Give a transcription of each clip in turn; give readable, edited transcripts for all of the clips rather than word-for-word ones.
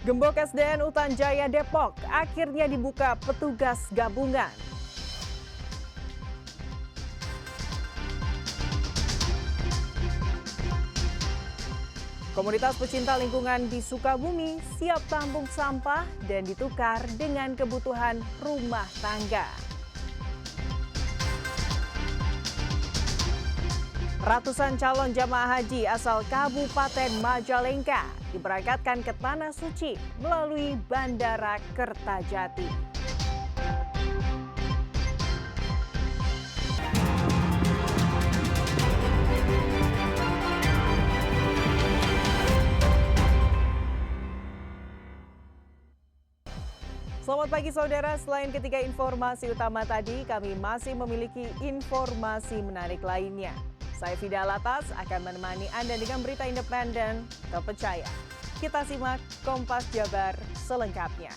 Gembok SDN Utan Jaya Depok akhirnya dibuka petugas gabungan. Komunitas pecinta lingkungan di Sukabumi siap tampung sampah dan ditukar dengan kebutuhan rumah tangga. Ratusan calon jamaah haji asal Kabupaten Majalengka diberangkatkan ke Tanah Suci melalui Bandara Kertajati. Selamat pagi saudara, selain ketiga informasi utama tadi, kami masih memiliki informasi menarik lainnya. Saya Fida Latas akan menemani Anda dengan berita independen terpercaya. Kita simak Kompas Jabar selengkapnya.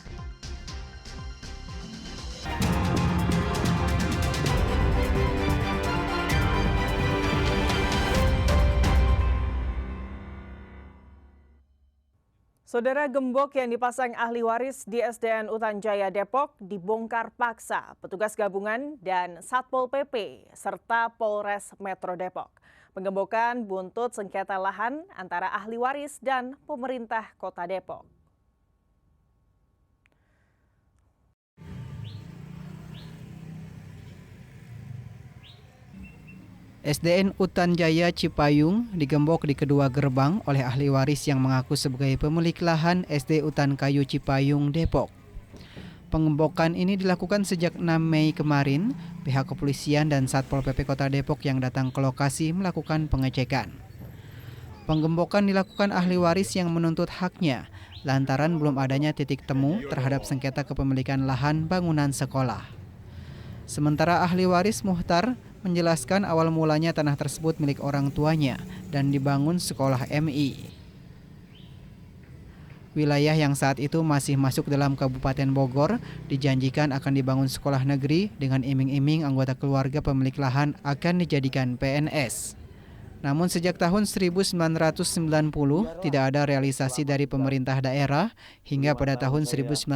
Saudara, gembok yang dipasang ahli waris di SDN Utan Jaya Depok dibongkar paksa petugas gabungan dan Satpol PP serta Polres Metro Depok. Penggembokan buntut sengketa lahan antara ahli waris dan pemerintah Kota Depok. SDN Utan Jaya Cipayung digembok di kedua gerbang oleh ahli waris yang mengaku sebagai pemilik lahan SD Utan Kayu Cipayung, Depok. Penggembokan ini dilakukan sejak 6 Mei kemarin. Pihak kepolisian dan Satpol PP Kota Depok yang datang ke lokasi melakukan pengecekan. Penggembokan dilakukan ahli waris yang menuntut haknya lantaran belum adanya titik temu terhadap sengketa kepemilikan lahan bangunan sekolah. Sementara ahli waris Muhtar menjelaskan awal mulanya tanah tersebut milik orang tuanya dan dibangun sekolah MI. Wilayah yang saat itu masih masuk dalam Kabupaten Bogor dijanjikan akan dibangun sekolah negeri dengan iming-iming anggota keluarga pemilik lahan akan dijadikan PNS. Namun sejak tahun 1990 tidak ada realisasi dari pemerintah daerah hingga pada tahun 1995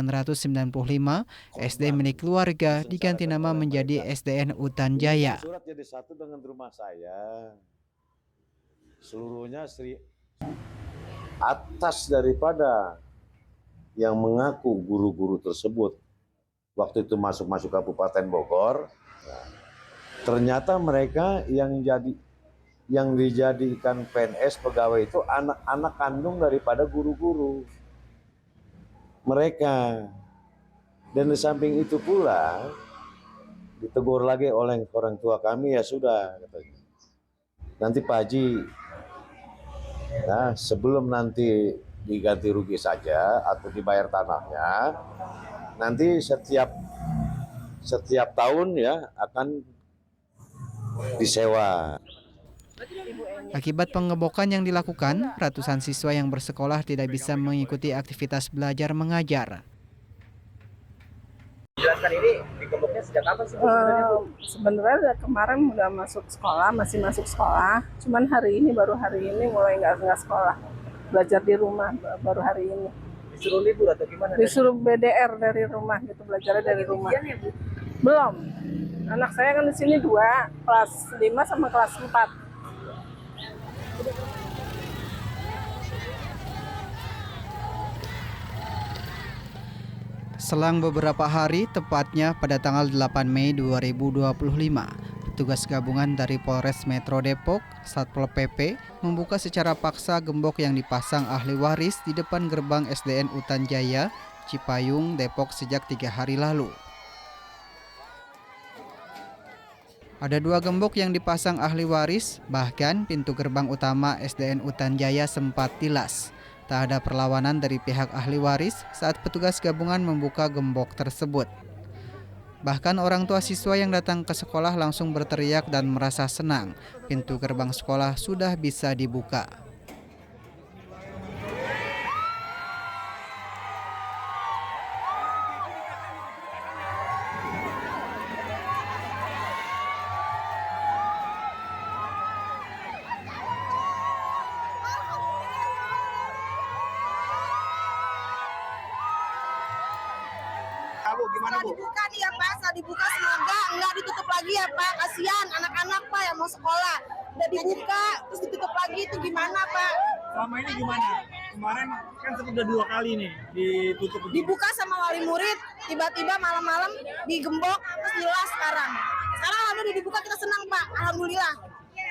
SD milik keluarga diganti nama menjadi SDN Utan Jaya. Surat jadi satu dengan rumah saya. Seluruhnya atas daripada yang mengaku guru-guru tersebut waktu itu masuk Kabupaten Bogor. Ternyata mereka yang dijadikan PNS pegawai itu anak-anak kandung daripada guru-guru mereka. Dan di samping itu pula ditegur lagi oleh orang tua kami, ya sudah katanya. Nanti Pak Haji, nah, sebelum nanti diganti rugi saja atau dibayar tanahnya, nanti setiap tahun ya akan disewa. Akibat penggembokan yang dilakukan, ratusan siswa yang bersekolah tidak bisa mengikuti aktivitas belajar mengajar. Jelaskan ini digemboknya sejak kapan sih? Sebenarnya kemarin udah masuk sekolah, masih masuk sekolah. Cuman baru hari ini mulai nggak sekolah, belajar di rumah baru hari ini. Disuruh libur atau gimana? Disuruh BDR dari rumah gitu, belajarnya dari rumah. Ya, Bu? Belum. Anak saya kan di sini 2, kelas 5 sama kelas 4. Selang beberapa hari, tepatnya pada tanggal 8 Mei 2025, petugas gabungan dari Polres Metro Depok, Satpol PP, membuka secara paksa gembok yang dipasang ahli waris di depan gerbang SDN Utan Jaya, Cipayung, Depok sejak 3 hari lalu. Ada 2 gembok yang dipasang ahli waris, bahkan pintu gerbang utama SDN Utan Jaya sempat tilas. Tak ada perlawanan dari pihak ahli waris saat petugas gabungan membuka gembok tersebut. Bahkan orang tua siswa yang datang ke sekolah langsung berteriak dan merasa senang. Pintu gerbang sekolah sudah bisa dibuka. dibuka nih ya Pak, saat dibuka semoga nggak ditutup lagi ya Pak. Kasihan anak-anak Pak yang mau sekolah. Udah dibuka, terus ditutup lagi, itu gimana Pak? Selama ini gimana? Kemarin kan sudah 2 kali nih ditutup. Dibuka sama wali murid, tiba-tiba malam-malam digembok, terus jelas sekarang. Sekarang udah dibuka, kita senang Pak, alhamdulillah.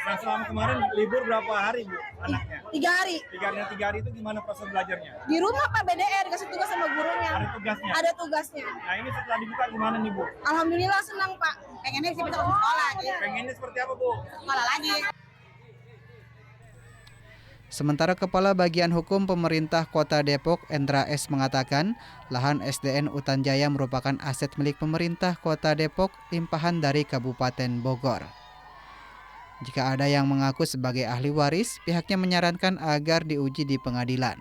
Nah selama kemarin libur berapa hari Bu anaknya? 3 hari. 3 hari itu gimana proses belajarnya? Di rumah Pak BDR, dikasih tugas sama gurunya. Ada tugasnya? Ada tugasnya. Nah ini setelah dibuka gimana nih Bu? Alhamdulillah senang Pak. Pengennya sih bisa sekolah gitu. Pengennya seperti apa Bu? Sekolah lagi. Sementara Kepala Bagian Hukum Pemerintah Kota Depok, Endra S. mengatakan, lahan SDN Utan Jaya merupakan aset milik pemerintah Kota Depok, limpahan dari Kabupaten Bogor. Jika ada yang mengaku sebagai ahli waris, pihaknya menyarankan agar diuji di pengadilan.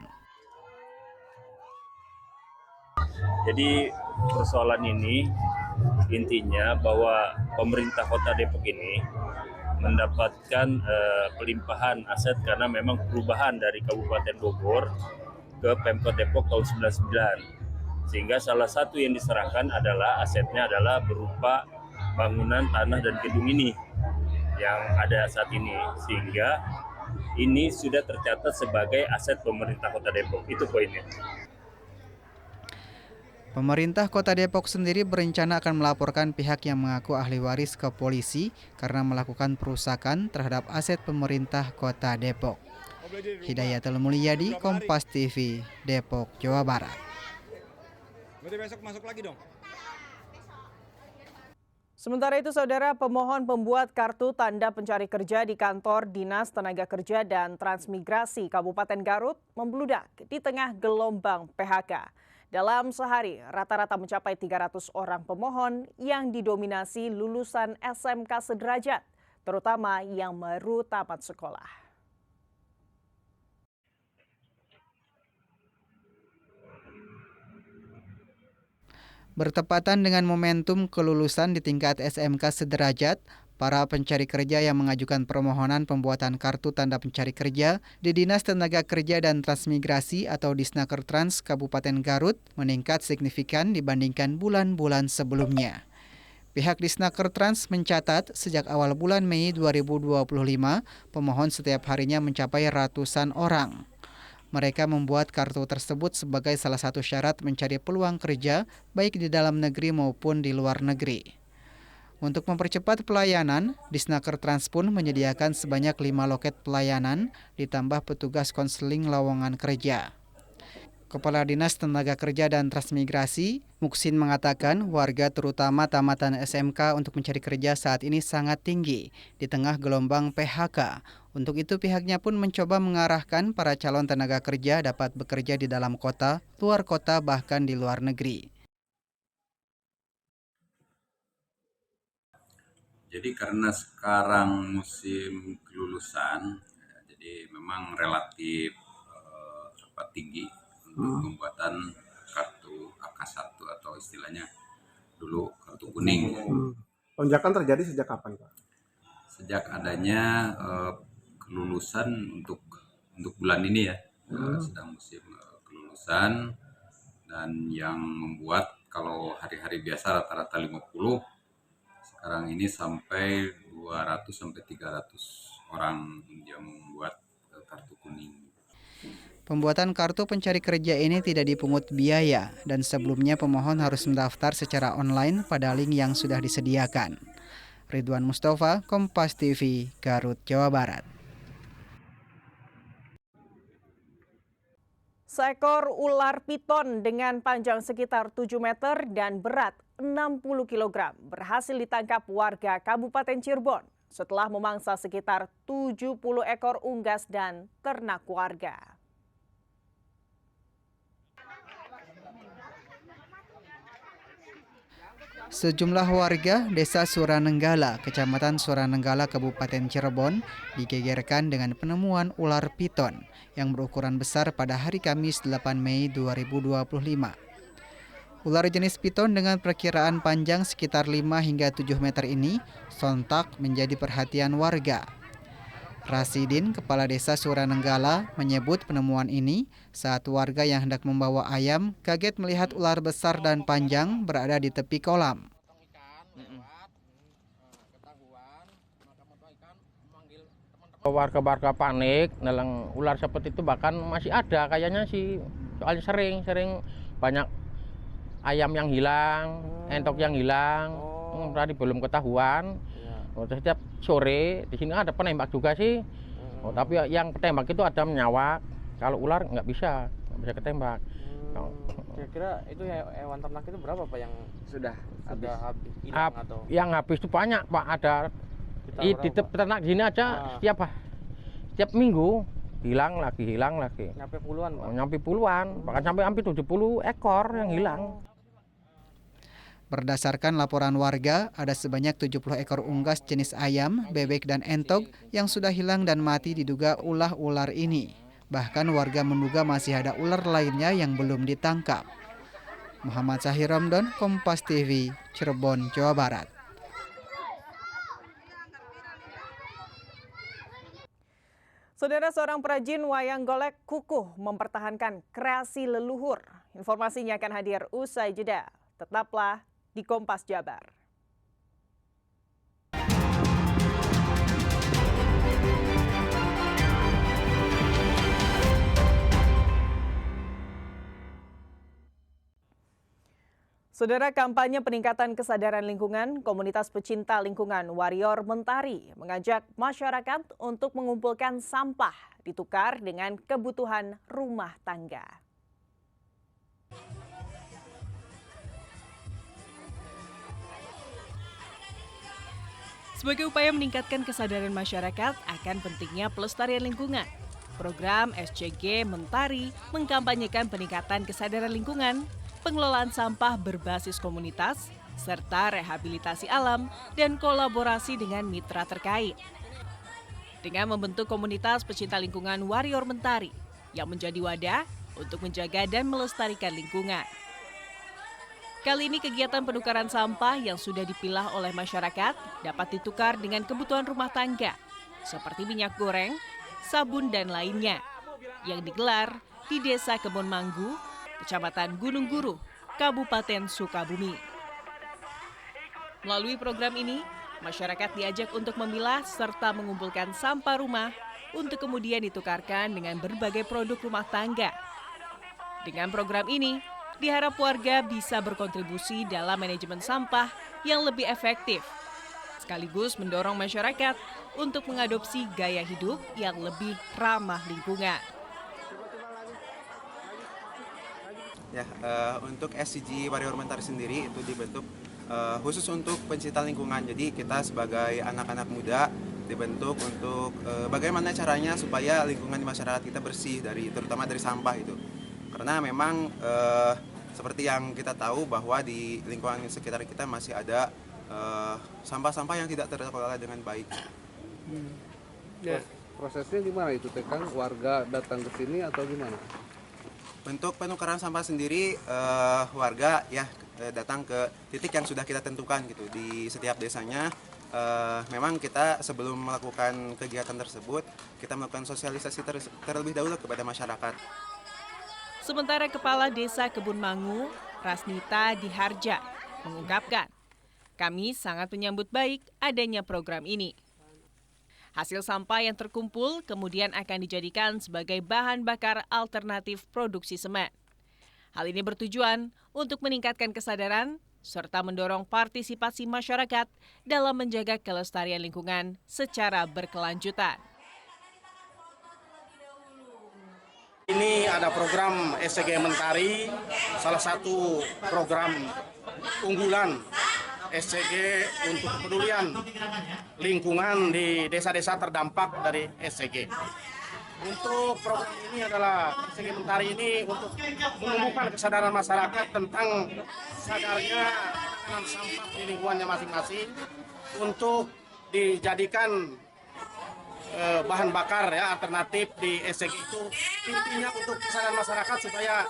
Jadi persoalan ini intinya bahwa pemerintah Kota Depok ini mendapatkan pelimpahan aset karena memang perubahan dari Kabupaten Bogor ke Pemkot Depok tahun 99. Sehingga salah satu yang diserahkan adalah asetnya adalah berupa bangunan, tanah, dan gedung ini yang ada saat ini. Sehingga ini sudah tercatat sebagai aset pemerintah Kota Depok. Itu poinnya. Pemerintah Kota Depok sendiri berencana akan melaporkan pihak yang mengaku ahli waris ke polisi karena melakukan perusakan terhadap aset pemerintah Kota Depok. Hidayatul Mulyadi, Kompas TV, Depok, Jawa Barat. Berarti besok masuk lagi dong? Sementara itu, Saudara, pemohon pembuat kartu tanda pencari kerja di kantor Dinas Tenaga Kerja dan Transmigrasi Kabupaten Garut membludak di tengah gelombang PHK. Dalam sehari, rata-rata mencapai 300 orang pemohon yang didominasi lulusan SMK sederajat, terutama yang baru tamat sekolah. Bertepatan dengan momentum kelulusan di tingkat SMK sederajat, para pencari kerja yang mengajukan permohonan pembuatan kartu tanda pencari kerja di Dinas Tenaga Kerja dan Transmigrasi atau Disnakertrans Kabupaten Garut meningkat signifikan dibandingkan bulan-bulan sebelumnya. Pihak Disnakertrans mencatat sejak awal bulan Mei 2025, pemohon setiap harinya mencapai ratusan orang. Mereka membuat kartu tersebut sebagai salah satu syarat mencari peluang kerja baik di dalam negeri maupun di luar negeri. Untuk mempercepat pelayanan, Disnakertrans pun menyediakan sebanyak 5 loket pelayanan ditambah petugas konseling lowongan kerja. Kepala Dinas Tenaga Kerja dan Transmigrasi, Muksin, mengatakan warga terutama tamatan SMK untuk mencari kerja saat ini sangat tinggi di tengah gelombang PHK. Untuk itu pihaknya pun mencoba mengarahkan para calon tenaga kerja dapat bekerja di dalam kota, luar kota, bahkan di luar negeri. Jadi karena sekarang musim kelulusan, jadi memang relatif tinggi untuk pembuatan kartu AK1 atau istilahnya dulu kartu kuning. Lonjakan terjadi sejak kapan, Pak? Sejak adanya kelulusan untuk bulan ini ya, sedang musim kelulusan, dan yang membuat kalau hari-hari biasa rata-rata 50, sekarang ini sampai 200 sampai 300 orang yang membuat kartu kuning. Pembuatan kartu pencari kerja ini tidak dipungut biaya dan sebelumnya pemohon harus mendaftar secara online pada link yang sudah disediakan. Ridwan Mustafa, Kompas TV, Garut, Jawa Barat. Seekor ular piton dengan panjang sekitar 7 meter dan berat 60 kg berhasil ditangkap warga Kabupaten Cirebon setelah memangsa sekitar 70 ekor unggas dan ternak warga. Sejumlah warga Desa Suranenggala, Kecamatan Suranenggala, Kabupaten Cirebon, digegerkan dengan penemuan ular piton yang berukuran besar pada hari Kamis 8 Mei 2025. Ular jenis piton dengan perkiraan panjang sekitar 5 hingga 7 meter ini sontak menjadi perhatian warga. Rasidin, Kepala Desa Suranenggala, menyebut penemuan ini saat warga yang hendak membawa ayam kaget melihat ular besar dan panjang berada di tepi kolam. Warga-warga panik, nelang ular seperti itu bahkan masih ada kayaknya sih. Soalnya sering banyak ayam yang hilang, entok yang hilang, tadi belum ketahuan. Setiap sore di sini ada penembak juga sih. Tapi yang ketembak itu ada menyawak. Kalau ular nggak bisa ketembak. Kira-kira itu hewan ternak itu berapa Pak yang sudah habis hilang atau? Yang habis itu banyak Pak, ada di peternak di sini aja setiap minggu hilang lagi. Nyampe puluhan Pak? Nyampe puluhan, bahkan sampai hampir 70 ekor yang hilang. Berdasarkan laporan warga, ada sebanyak 70 ekor unggas jenis ayam, bebek, dan entok yang sudah hilang dan mati diduga ulah ular ini. Bahkan warga menduga masih ada ular lainnya yang belum ditangkap. Muhammad Sahir Ramdan, Kompas TV, Cirebon, Jawa Barat. Saudara, seorang perajin wayang golek kukuh mempertahankan kreasi leluhur. Informasinya akan hadir usai jeda. Tetaplah di Kompas Jabar. Saudara, kampanye peningkatan kesadaran lingkungan, komunitas pecinta lingkungan Warrior Mentari mengajak masyarakat untuk mengumpulkan sampah ditukar dengan kebutuhan rumah tangga. Sebagai upaya meningkatkan kesadaran masyarakat akan pentingnya pelestarian lingkungan, program SCG Mentari mengkampanyekan peningkatan kesadaran lingkungan, pengelolaan sampah berbasis komunitas, serta rehabilitasi alam dan kolaborasi dengan mitra terkait. Dengan membentuk komunitas pecinta lingkungan Warrior Mentari yang menjadi wadah untuk menjaga dan melestarikan lingkungan. Kali ini kegiatan penukaran sampah yang sudah dipilah oleh masyarakat dapat ditukar dengan kebutuhan rumah tangga, seperti minyak goreng, sabun, dan lainnya, yang digelar di Desa Kebon Manggu, Kecamatan Gunung Guru, Kabupaten Sukabumi. Melalui program ini, masyarakat diajak untuk memilah serta mengumpulkan sampah rumah untuk kemudian ditukarkan dengan berbagai produk rumah tangga. Dengan program ini, diharap warga bisa berkontribusi dalam manajemen sampah yang lebih efektif, sekaligus mendorong masyarakat untuk mengadopsi gaya hidup yang lebih ramah lingkungan. Ya, untuk SCG Warrior Mentari sendiri itu dibentuk khusus untuk pencinta lingkungan. Jadi kita sebagai anak-anak muda dibentuk untuk bagaimana caranya supaya lingkungan di masyarakat kita bersih terutama dari sampah itu. Karena memang seperti yang kita tahu bahwa di lingkungan sekitar kita masih ada sampah-sampah yang tidak terkelola dengan baik. Ya, prosesnya gimana itu? Kang, warga datang ke sini atau gimana? Bentuk penukaran sampah sendiri warga ya datang ke titik yang sudah kita tentukan gitu di setiap desanya. Memang kita sebelum melakukan kegiatan tersebut kita melakukan sosialisasi terlebih dahulu kepada masyarakat. Sementara Kepala Desa Kebun Mangu, Rasnita Diharja, mengungkapkan, kami sangat menyambut baik adanya program ini. Hasil sampah yang terkumpul kemudian akan dijadikan sebagai bahan bakar alternatif produksi semen. Hal ini bertujuan untuk meningkatkan kesadaran serta mendorong partisipasi masyarakat dalam menjaga kelestarian lingkungan secara berkelanjutan. Ini ada program SCG Mentari, salah satu program unggulan SCG untuk kepedulian lingkungan di desa-desa terdampak dari SCG. Untuk program ini adalah SCG Mentari ini untuk menumbuhkan kesadaran masyarakat tentang sadarnya penanganan sampah di lingkungannya masing-masing untuk dijadikan bahan bakar ya alternatif di SCG itu. Intinya untuk kesadaran masyarakat supaya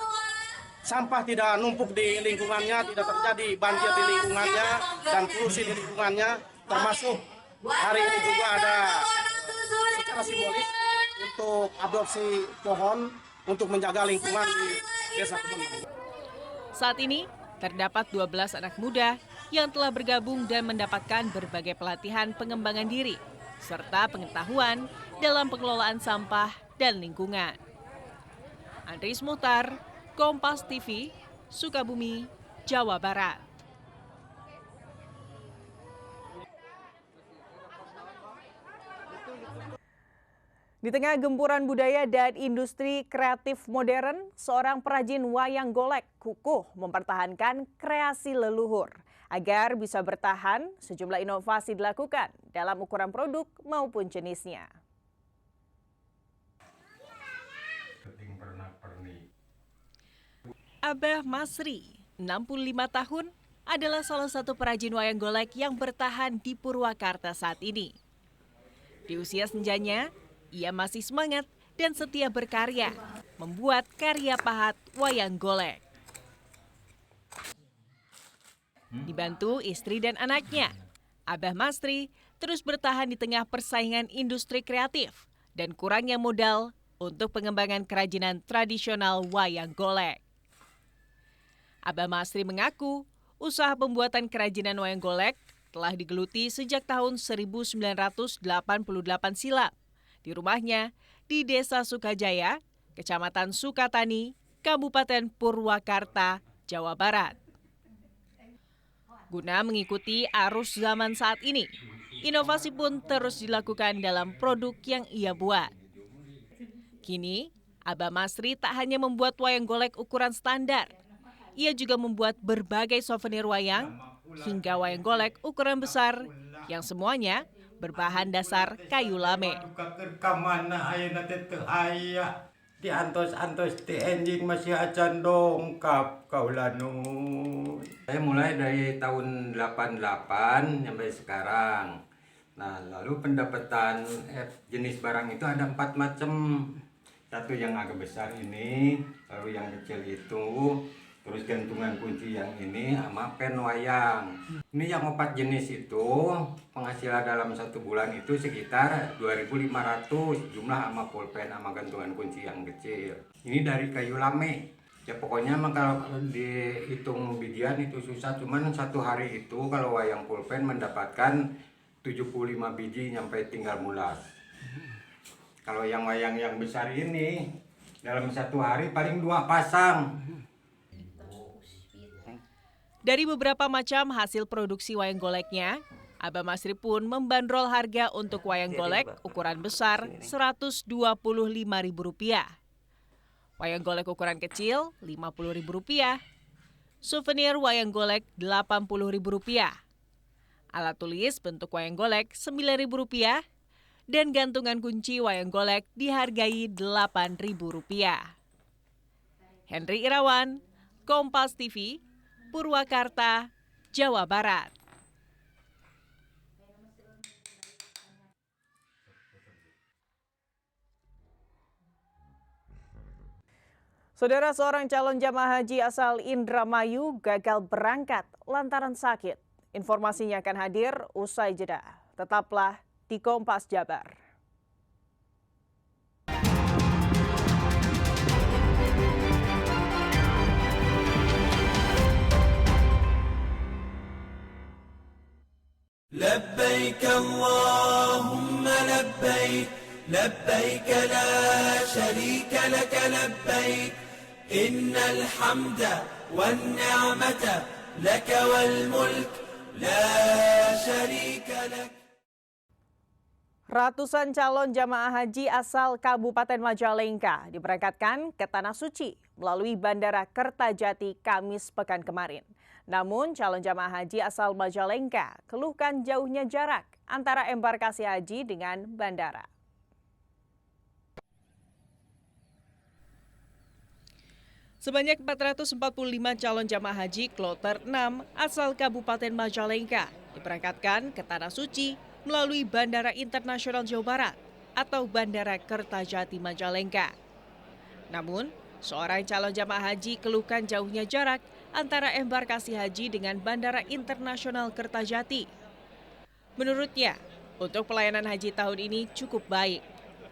sampah tidak numpuk di lingkungannya, tidak terjadi banjir di lingkungannya dan polusi di lingkungannya, termasuk hari ini juga ada secara simbolis untuk adopsi pohon untuk menjaga lingkungan di Desa Kebun. Saat ini, terdapat 12 anak muda yang telah bergabung dan mendapatkan berbagai pelatihan pengembangan diri, serta pengetahuan dalam pengelolaan sampah dan lingkungan. Andries Muhtar, Kompas TV, Sukabumi, Jawa Barat. Di tengah gempuran budaya dan industri kreatif modern, seorang perajin wayang golek kukuh mempertahankan kreasi leluhur. Agar bisa bertahan, sejumlah inovasi dilakukan dalam ukuran produk maupun jenisnya. Abah Masri, 65 tahun, adalah salah satu perajin wayang golek yang bertahan di Purwakarta saat ini. Di usia senjanya, ia masih semangat dan setia berkarya, membuat karya pahat wayang golek. Dibantu istri dan anaknya, Abah Masri terus bertahan di tengah persaingan industri kreatif dan kurangnya modal untuk pengembangan kerajinan tradisional wayang golek. Abah Masri mengaku usaha pembuatan kerajinan wayang golek telah digeluti sejak tahun 1988 silam di rumahnya di Desa Sukajaya, Kecamatan Sukatani, Kabupaten Purwakarta, Jawa Barat. Guna mengikuti arus zaman saat ini, inovasi pun terus dilakukan dalam produk yang ia buat. Kini, Abah Masri tak hanya membuat wayang golek ukuran standar, ia juga membuat berbagai souvenir wayang hingga wayang golek ukuran besar yang semuanya berbahan dasar kayu lame. Di antos-antos di enjing masih acan dongkap kaulanun. Saya mulai dari tahun 88 sampai sekarang. Nah, lalu pendapatan jenis barang itu ada 4 macam. Satu yang agak besar ini, lalu yang kecil itu, terus gantungan kunci yang ini sama pen wayang. Ini yang 4 jenis itu penghasilan dalam 1 bulan itu sekitar 2.500 jumlah sama pulpen sama gantungan kunci yang kecil. Ini dari kayu lame. Ya pokoknya kalau dihitung bijian itu susah, cuman 1 hari itu kalau wayang pulpen mendapatkan 75 biji sampai tinggal mulas. Kalau yang wayang yang besar ini dalam 1 hari paling 2 pasang. Dari beberapa macam hasil produksi wayang goleknya, Abah Masri pun membandrol harga untuk wayang golek ukuran besar Rp125.000. Wayang golek ukuran kecil Rp50.000. Souvenir wayang golek Rp80.000. Alat tulis bentuk wayang golek Rp9.000 dan gantungan kunci wayang golek dihargai Rp8.000. Henry Irawan, Kompas TV, Purwakarta, Jawa Barat. Saudara, seorang calon jamaah haji asal Indramayu gagal berangkat lantaran sakit. Informasinya akan hadir usai jeda. Tetaplah di Kompas Jabar. لبيك اللهم لبيك لبيك لا شريك لك لبيك إن الحمد والنعمة لك والملك لا شريك لك. Ratusan calon jamaah haji asal Kabupaten Majalengka diberangkatkan ke Tanah Suci melalui Bandara Kertajati Kamis pekan kemarin. Namun calon jamaah haji asal Majalengka keluhkan jauhnya jarak antara embarkasi haji dengan bandara. Sebanyak 445 calon jamaah haji kloter 6 asal Kabupaten Majalengka diberangkatkan ke Tanah Suci melalui Bandara Internasional Jawa Barat atau Bandara Kertajati Majalengka. Namun, seorang calon jamaah haji keluhkan jauhnya jarak antara embarkasi haji dengan Bandara Internasional Kertajati. Menurutnya, untuk pelayanan haji tahun ini cukup baik,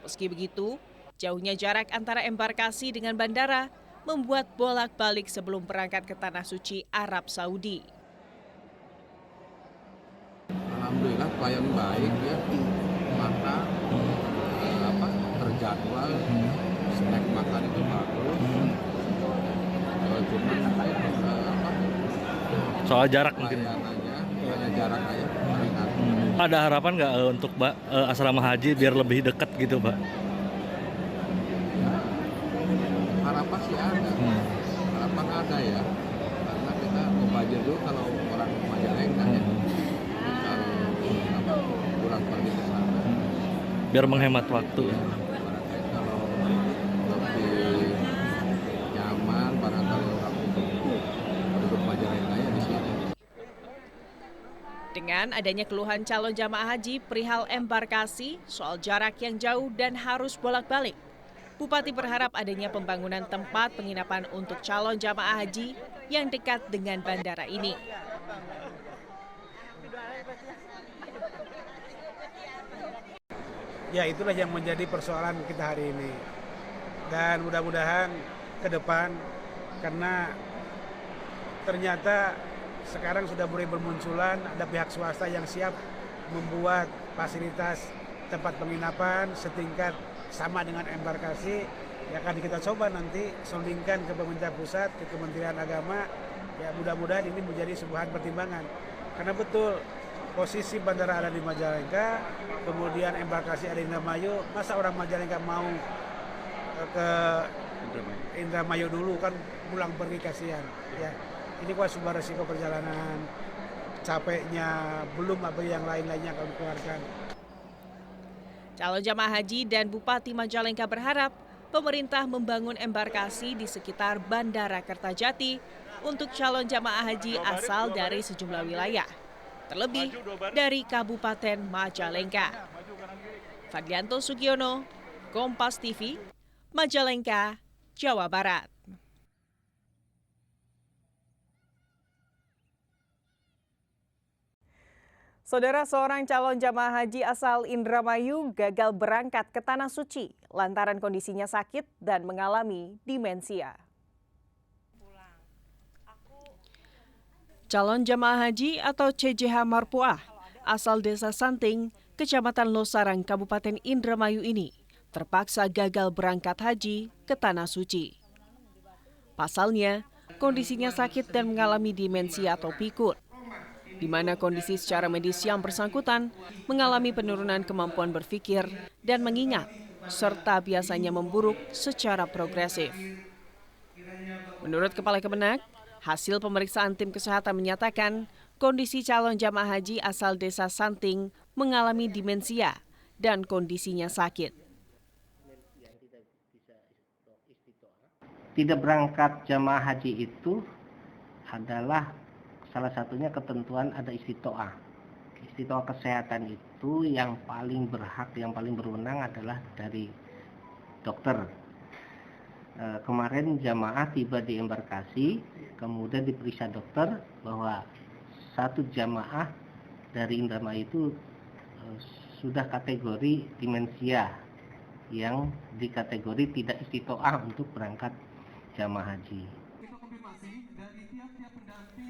Meski begitu, jauhnya jarak antara embarkasi dengan bandara membuat bolak-balik sebelum berangkat ke Tanah Suci Arab Saudi. Alhamdulillah pelayan baik ya, makan terjadwal, snack makan itu bagus. Cuman soal jarak mungkin. Jarak aja. Ada harapan nggak untuk asrama haji biar lebih dekat gitu, Pak? Harapan sih ada, harapan ada ya, karena kita mubazir dulu kalau orang Majalengka ya, kalau pulang pergi ke sana. Biar menghemat waktu. Ya, kalau lebih nyaman, barangkali orang penduduk Majalengka ya di sini. Dengan adanya keluhan calon jamaah haji perihal embarkasi soal jarak yang jauh dan harus bolak-balik, Bupati berharap adanya pembangunan tempat penginapan untuk calon jamaah haji yang dekat dengan bandara ini. Ya, itulah yang menjadi persoalan kita hari ini. Dan mudah-mudahan ke depan, karena ternyata sekarang sudah mulai bermunculan ada pihak swasta yang siap membuat fasilitas tempat penginapan setingkat sama dengan embarkasi. Ya, akan kita coba nanti soundingkan ke pemerintah pusat, ke Kementerian Agama. Ya, mudah-mudahan ini menjadi sebuah pertimbangan. Karena betul posisi bandara ada di Majalengka, kemudian embarkasi ada di Indramayu. Masa orang Majalengka mau ke Indramayu dulu, kan pulang pergi kasihan. Ya. Ini kuat sebuah resiko perjalanan, capeknya, belum apa yang lain-lainnya akan dikeluarkan. Calon jamaah haji dan Bupati Majalengka berharap pemerintah membangun embarkasi di sekitar Bandara Kertajati untuk calon jamaah haji asal dari sejumlah wilayah, terlebih dari Kabupaten Majalengka. Fadlianto Sugiono, Kompas TV, Majalengka, Jawa Barat. Saudara, seorang calon jamaah haji asal Indramayu gagal berangkat ke Tanah Suci lantaran kondisinya sakit dan mengalami demensia. Calon jamaah haji atau CJH Marpuah asal Desa Santing, Kecamatan Losarang, Kabupaten Indramayu ini terpaksa gagal berangkat haji ke Tanah Suci. Pasalnya, kondisinya sakit dan mengalami demensia atau pikun, di mana kondisi secara medis yang bersangkutan mengalami penurunan kemampuan berpikir dan mengingat, serta biasanya memburuk secara progresif. Menurut Kepala Kemenak, hasil pemeriksaan tim kesehatan menyatakan kondisi calon jamaah haji asal Desa Santing mengalami demensia dan kondisinya sakit. Tidak berangkat jamaah haji itu adalah salah satunya ketentuan ada istitoah. Istitoah kesehatan itu yang paling berhak, yang paling berwenang adalah dari dokter. Kemarin jamaah tiba di embarkasi, kemudian diperiksa dokter bahwa satu jamaah dari Indramayu itu sudah kategori demensia yang dikategori tidak istitoah untuk berangkat jamaah haji.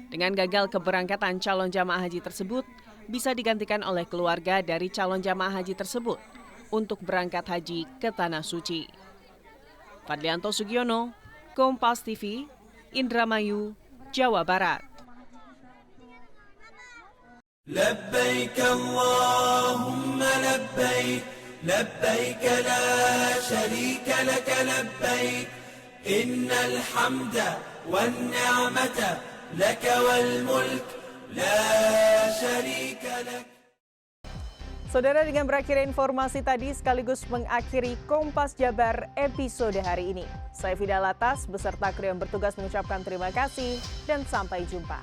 Dengan gagal keberangkatan calon jamaah haji tersebut, bisa digantikan oleh keluarga dari calon jamaah haji tersebut untuk berangkat haji ke Tanah Suci. Fadlianto Sugiono, Kompas TV, Indramayu, Jawa Barat. لبيك اللهم لبيك لبيك لا شريك لك لبيك إن الحمد والنعمة لك والملك لا شريك لك. Saudara, dengan berakhir informasi tadi sekaligus mengakhiri Kompas Jabar episode hari ini. Saya Fida Latas beserta kru yang bertugas mengucapkan terima kasih dan sampai jumpa.